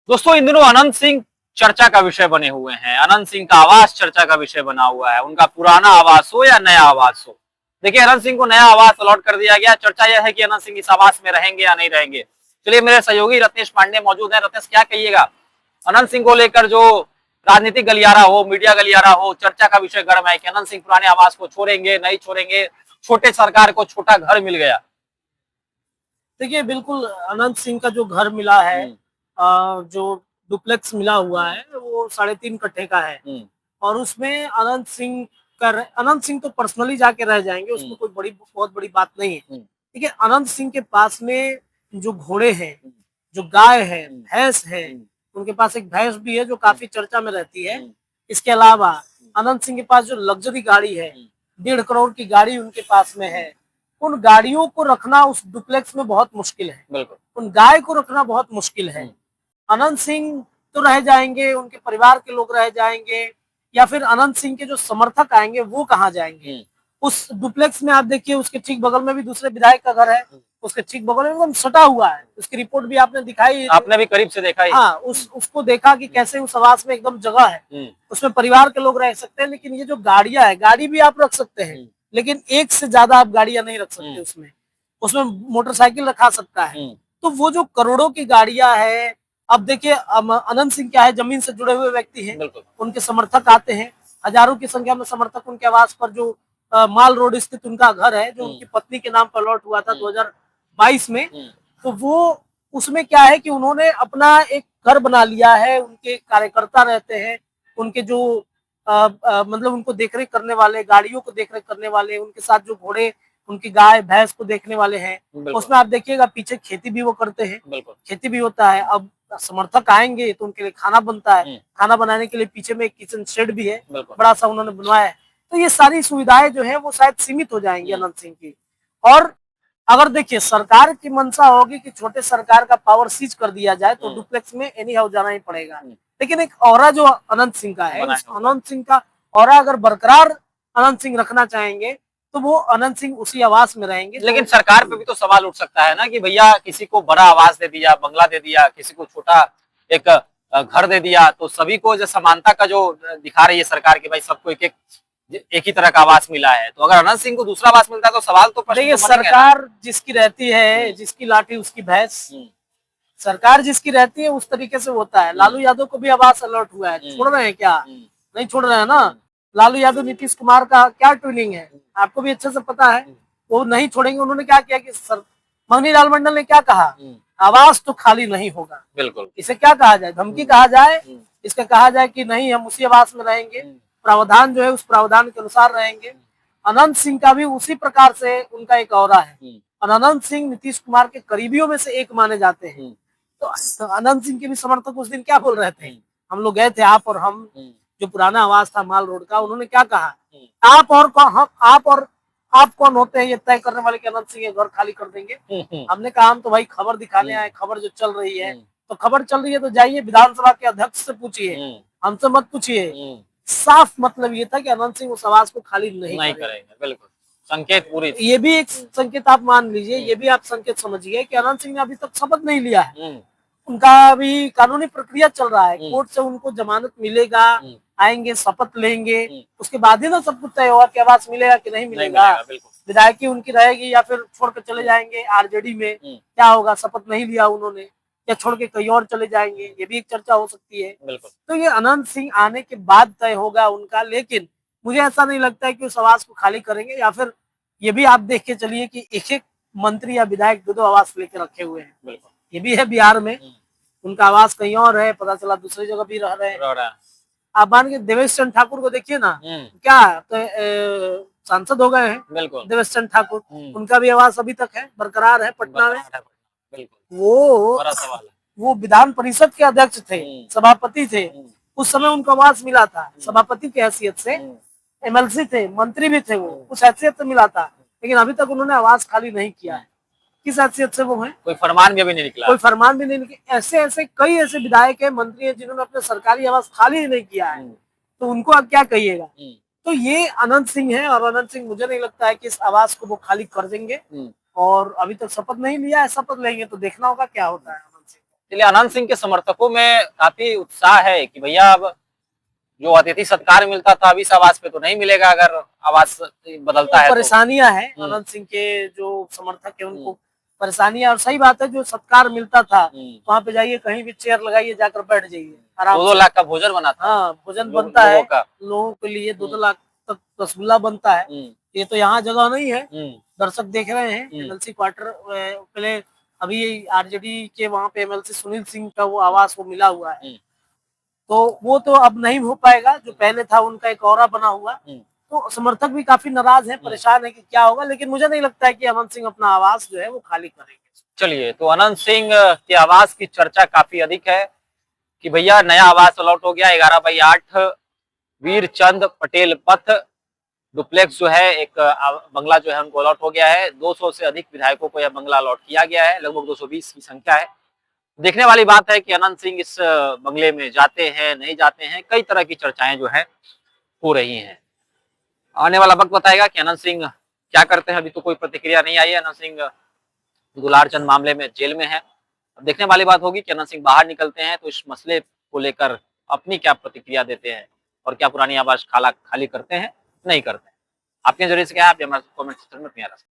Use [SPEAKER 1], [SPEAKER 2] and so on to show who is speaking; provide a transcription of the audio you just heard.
[SPEAKER 1] दोस्तों इन दिनों अनंत सिंह चर्चा का विषय बने हुए हैं। अनंत सिंह का आवास चर्चा का विषय बना हुआ है। उनका पुराना आवास हो या नया आवास हो, देखिए अनंत सिंह को नया आवास अलॉट कर दिया गया। चर्चा यह है कि अनंत सिंह इस आवास में रहेंगे या नहीं रहेंगे। चलिए मेरे सहयोगी रत्नेश पांडे मौजूद है। रत्नेश, क्या कहिएगा अनंत सिंह को लेकर? जो राजनीतिक गलियारा हो, मीडिया गलियारा हो, चर्चा का विषय गर्म है कि अनंत सिंह पुराने आवास को छोड़ेंगे, नहीं छोड़ेंगे। छोटे सरकार को छोटा घर मिल गया।
[SPEAKER 2] देखिए बिल्कुल अनंत सिंह का जो घर मिला है, जो डुप्लेक्स मिला हुआ है वो 3.5 कट्ठे का है। और उसमें अनंत सिंह तो पर्सनली जाके रह जाएंगे, उसमें कोई बहुत बड़ी बात नहीं है। देखिए अनंत सिंह के पास में जो घोड़े हैं, जो गाय है, भैंस है, उनके पास एक भैंस भी है जो काफी चर्चा में रहती है। इसके अलावा अनंत सिंह के पास जो लग्जरी गाड़ी है, 1.5 करोड़ की गाड़ी उनके पास में है। उन गाड़ियों को रखना उस डुप्लेक्स में बहुत मुश्किल है।
[SPEAKER 1] बिल्कुल।
[SPEAKER 2] उन गाय को रखना बहुत मुश्किल है। अनंत सिंह तो रह जाएंगे, उनके परिवार के लोग रह जाएंगे, या फिर अनंत सिंह के जो समर्थक आएंगे वो कहाँ जाएंगे? उस डुप्लेक्स में आप देखिए, उसके ठीक बगल में भी दूसरे विधायक का घर है, उसके ठीक बगल में एकदम सटा हुआ है। उसकी रिपोर्ट भी आपने दिखाई,
[SPEAKER 1] आपने भी करीब से देखा ही।
[SPEAKER 2] हाँ, उसको देखा कि कैसे उस आवास में एकदम जगह है, उसमें परिवार के लोग रह सकते हैं। लेकिन ये जो गाड़ियां है, गाड़ी भी आप रख सकते हैं, लेकिन एक से ज्यादा आप गाड़ियां नहीं रख सकते उसमें। उसमें मोटरसाइकिल रखा सकता है। तो वो जो करोड़ों की गाड़ियां है, अब देखिए अनंत सिंह क्या है, जमीन से जुड़े हुए व्यक्ति हैं, उनके समर्थक आते हैं, हजारों की संख्या में समर्थक उनके आवास पर, जो माल रोड स्थित उनका घर है, जो उनकी पत्नी के नाम पर अलॉट हुआ था 2022 में। तो वो उसमें क्या है कि उन्होंने अपना एक घर बना लिया है। उनके कार्यकर्ता रहते हैं, उनके जो मतलब उनको देखरेख करने वाले, गाड़ियों को देखरेख करने वाले, उनके साथ जो घोड़े, उनकी गाय भैंस को देखने वाले हैं। उसमें आप देखिएगा पीछे खेती भी वो करते हैं, खेती भी होता है। अब समर्थक आएंगे तो उनके लिए खाना बनता है, खाना बनाने के लिए पीछे में एक किचन शेड भी है, बड़ा सा उन्होंने बनवाया है। तो ये सारी सुविधाएं जो है वो शायद सीमित हो जाएंगी अनंत सिंह की। और अगर देखिए सरकार की मंशा होगी कि छोटे सरकार का पावर सीज कर दिया जाए, तो डुप्लेक्स में एनी हाउ जाना ही पड़ेगा। लेकिन एक ऑरा जो अनंत सिंह का है, उस अनंत सिंह का ऑरा अगर बरकरार अनंत सिंह रखना चाहेंगे तो वो अनंत सिंह उसी आवास में रहेंगे।
[SPEAKER 1] लेकिन सरकार पे भी तो सवाल उठ सकता है ना कि भैया किसी को बड़ा आवास दे दिया, बंगला दे दिया, किसी को छोटा एक घर दे दिया, तो सभी को जो समानता का जो दिखा रही है सरकार की, भाई सबको एक ही तरह का आवास मिला है। तो अगर अनंत सिंह को दूसरा आवास मिलता है तो सवाल तो
[SPEAKER 2] देखिए, सरकार जिसकी रहती है, जिसकी लाठी उसकी भैंस, सरकार जिसकी रहती है उस तरीके से होता है। लालू यादव को भी आवास अलॉट हुआ है, छोड़ रहे हैं क्या? नहीं छोड़ रहे हैं ना। लालू यादव नीतीश कुमार का क्या ट्विनिंग है, आपको भी अच्छे से पता है। वो नहीं छोड़ेंगे। उन्होंने क्या किया कि मगनी लाल मंडल ने क्या कहा, आवास तो खाली नहीं होगा।
[SPEAKER 1] बिल्कुल।
[SPEAKER 2] इसे क्या कहा जाए, धमकी कहा जाए, इसका कहा जाए कि नहीं हम उसी आवास में रहेंगे, प्रावधान जो है उस प्रावधान के अनुसार रहेंगे। अनंत सिंह का भी उसी प्रकार से उनका एक औरा है। और अनंत सिंह नीतीश कुमार के करीबियों में से एक माने जाते हैं। तो अनंत सिंह के भी समर्थक उस दिन क्या बोल रहे थे, हम लोग गए थे, आप और हम, जो पुराना आवास था माल रोड का, उन्होंने क्या कहा, आप कौन होते हैं ये तय करने वाले कि अनंत सिंह के घर खाली कर देंगे? हमने कहा हम तो भाई खबर दिखाने आए, खबर जो चल रही है, तो खबर चल रही है तो जाइए विधानसभा के अध्यक्ष से पूछिए, हमसे मत पूछिए। साफ मतलब ये था कि अनंत सिंह उस आवास को खाली नहीं करेंगे।
[SPEAKER 1] बिल्कुल संकेत पूरी।
[SPEAKER 2] ये भी एक संकेत आप मान लीजिए, ये भी आप संकेत समझिए कि अनंत सिंह ने अभी तक शपथ नहीं लिया है। उनका अभी कानूनी प्रक्रिया चल रहा है, कोर्ट से उनको जमानत मिलेगा, आएंगे शपथ लेंगे, उसके बाद ही ना सब कुछ तय होगा कि आवास मिलेगा कि नहीं मिलेगा। विधायकी उनकी रहेगी या फिर छोड़ कर चले जाएंगे आरजेडी में, क्या होगा, शपथ नहीं लिया उन्होंने, या छोड़ के कहीं और चले जाएंगे, ये भी एक चर्चा हो सकती है। तो ये अनंत सिंह आने के बाद तय होगा उनका। लेकिन मुझे ऐसा नहीं लगता है कि उस आवास को खाली करेंगे। या फिर ये भी आप देख के चलिए कि एक एक मंत्री या विधायक 2-2 आवास लेके रखे हुए हैं। ये भी है बिहार में, उनका आवास कहीं और है, पता चला दूसरी जगह भी रह रहे हैं। आप मान के देवेश चंद्र ठाकुर को देखिए ना, क्या तो सांसद हो गए हैं देवेश चंद्र ठाकुर, उनका भी आवास अभी तक है, बरकरार है पटना में। वो विधान परिषद के अध्यक्ष थे, सभापति थे, उस समय उनको आवास मिला था, सभापति की हैसियत से। एमएलसी थे, मंत्री भी थे, वो उस हैसियत से मिला था। लेकिन अभी तक उन्होंने आवास खाली नहीं किया है। किस हैसियत से वो है?
[SPEAKER 1] कोई फरमान भी अभी नहीं निकला।
[SPEAKER 2] कोई फरमान भी नहीं निकला। ऐसे ऐसे कई ऐसे विधायक है, मंत्री है, जिन्होंने अपने सरकारी आवास खाली ही नहीं किया है, तो उनको अब क्या कहिएगा। तो ये अनंत सिंह है, और अनंत सिंह मुझे नहीं लगता है कि इस आवास को वो खाली कर देंगे। और अभी तक शपथ नहीं लिया है, शपथ लेंगे तो देखना होगा क्या होता है अनंत सिंह।
[SPEAKER 1] इसलिए अनंत सिंह के समर्थकों में काफी उत्साह है कि भैया अब जो अतिथि सत्कार मिलता था अब इस आवास पे तो नहीं मिलेगा अगर आवास बदलता है तो।
[SPEAKER 2] परेशानियां हैं अनंत सिंह के जो समर्थक है उनको परेशानियां, और सही बात है जो सत्कार मिलता था वहाँ पे जाइए, कहीं भी चेयर लगाइए, जाकर बैठ जाइए आराम
[SPEAKER 1] 2-2 लाख का भोजन बना था।
[SPEAKER 2] हाँ, भोजन बनता है
[SPEAKER 1] का।
[SPEAKER 2] लोगों के लिए, 2-2 लाख तक रसगुल्ला बनता है। ये तो यहाँ जगह नहीं है, दर्शक देख रहे हैं। एमएलसी क्वार्टर पहले अभी आरजेडी के वहाँ पे एमएलसी सुनील सिंह का वो आवास वो मिला हुआ है, तो वो तो अब नहीं हो पाएगा। जो पहले था उनका एक और बना हुआ, तो समर्थक भी काफी नाराज हैं, परेशान है कि क्या होगा, लेकिन मुझे नहीं लगता है कि अनंत सिंह अपना आवास जो है वो खाली करेंगे।
[SPEAKER 1] चलिए, तो अनंत सिंह के आवास की चर्चा काफी अधिक है कि भैया नया आवास अलॉट हो गया 11/8 वीर चंद पटेल पथ डुप्लेक्स जो है, एक बंगला जो है उनको अलॉट हो गया है। 200 से अधिक विधायकों को यह बंगला अलॉट किया गया है, लगभग 220 की संख्या है। देखने वाली बात है कि अनंत सिंह इस बंगले में जाते हैं नहीं जाते हैं, कई तरह की चर्चाएं जो है हो रही हैं। आने वाला वक्त बताएगा कि अनंत सिंह क्या करते हैं। अभी तो कोई प्रतिक्रिया नहीं आई है। अनंत सिंह दुलारचंद मामले में जेल में है। अब देखने वाली बात होगी कि अनंत सिंह बाहर निकलते हैं तो इस मसले को लेकर अपनी क्या प्रतिक्रिया देते हैं और क्या पुरानी आवास खाली करते हैं नहीं करते हैं। आपके जरिए से क्या है, आप हमारे कमेंट सेक्शन में अपनी